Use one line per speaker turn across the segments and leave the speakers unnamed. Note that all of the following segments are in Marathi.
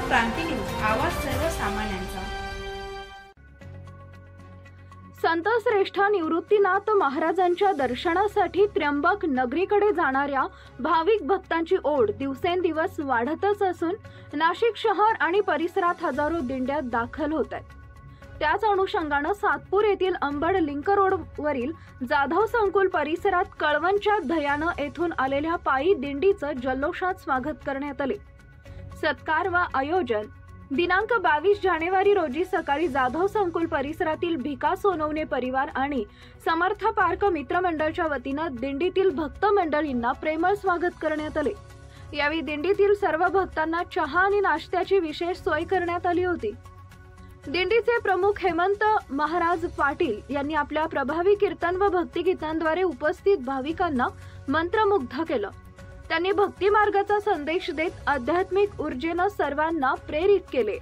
क्रांती न्यूज, आवाज सर्वसामान्यांचा।
संत श्रेष्ठ निवृत्तीनाथ महाराजांच्या दर्शनासाठी त्र्यंबक नगरीकडे जाणाऱ्या भाविक भक्तांची ओढ दिवसेंदिवस वाढतच असून नाशिक शहर आणि परिसरात हजारो दिंड्या दाखल होत आहेत। त्याच अनुषंगाने सातपूर येथील अंबड लिंक रोड वरील जाधव संकुल परिसरात कळवणच्या दह्यानं येथून आलेल्या पायी दिंडीचं जल्लोषात स्वागत करण्यात आले। सत्कार व आयोजन दिनांक 22 जानेवारी रोजी सकाळी जाधव संकुल परिसरातील भिका सोनवणे परिवार आणि समर्थ पार्क मित्रमंडळाच्या वतीनं दिंडीतील भक्त मंडळींना प्रेमळ स्वागत करण्यात आले। यावेळी दिंडीतील सर्व भक्तांना चहा आणि नाश्त्याची विशेष सोय करण्यात आली होती। दिंडीचे प्रमुख हेमंत महाराज पाटील यांनी आपल्या प्रभावी कीर्तन व भक्तिगीतांद्वारे उपस्थित भाविकांना मंत्रमुग्ध केलं। त्यांनी भक्ती मार्गाचा संदेश देत आध्यात्मिक ऊर्जेने सर्वांना प्रेरित केले।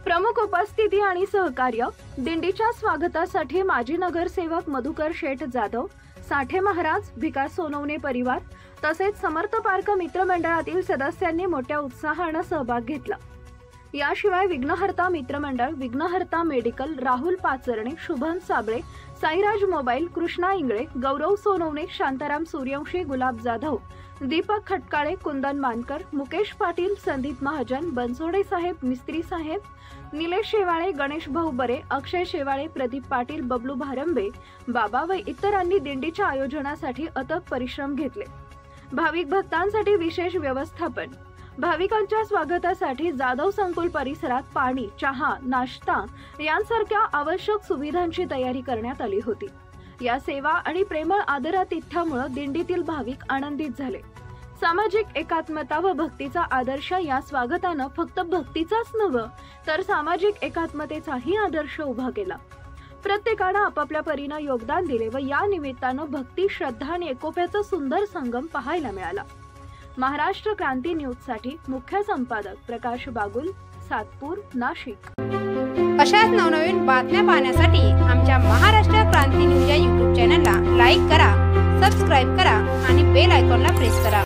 प्रमुख उपस्थिती आणि सहकार्य दिंडीच्या स्वागतासाठी माजी नगरसेवक मधुकर शेठ जाधव, साठे महाराज, भिका सोनवणे परिवार तसेच समर्थ पार्क मित्रमंडळातील सदस्यांनी मोठ्या उत्साहाने सहभाग घेतला। याशिवाय विघ्नहर्ता मित्रमंडळ, विघ्नहर्ता मेडिकल, राहुल पाचरणे, शुभम साबळे, साईराज मोबाईल, कृष्णा इंगळे, गौरव सोनवणे, शांताराम सूर्यवंशी, गुलाब जाधव, दीपक खटकाळे, कुंदन मानकर, मुकेश पाटील, संदीप महाजन, बनसोडे साहेब, मिस्त्री साहेब, निलेश शेवाळे, गणेश भाऊ बरे, अक्षय शेवाळे, प्रदीप पाटील, बबलू भारंबे, बाबा व इतरांनी दिंडीच्या आयोजनासाठी अथक परिश्रम घेतले। भाविक भक्तांसाठी विशेष व्यवस्थापन, भाविकांच्या स्वागतासाठी जाधव संकुल परिसरात पाणी, चहा, नाश्ता यांसारख्या आवश्यक सुविधांची तयारी करण्यात आली होती। या सेवा आणि प्रेमळ आदरातिथ्यामुळे दिंडीतील भाविक आनंदित झाले। सामाजिक एकात्मता व भक्तीचा आदर्श या स्वागतानं फक्त भक्तीचाच नव्हे तर सामाजिक एकात्मतेचाही आदर्श उभा केला। प्रत्येकाने आपापल्या परीनं योगदान दिले व या निमित्तानं भक्ती, श्रद्धा आणि एकोप्याचा सुंदर संगम पाहायला मिळाला। महाराष्ट्र क्रांती न्यूज साठी मुख्य संपादक प्रकाश बागुल, सातपूर, नाशिक।
अशाच नवनवीन बातम्या पाहण्यासाठी आमच्या महाराष्ट्र क्रांती न्यूज या YouTube चॅनलला लाईक करा, सबस्क्राइब करा आणि बेल आयकॉनला प्रेस करा।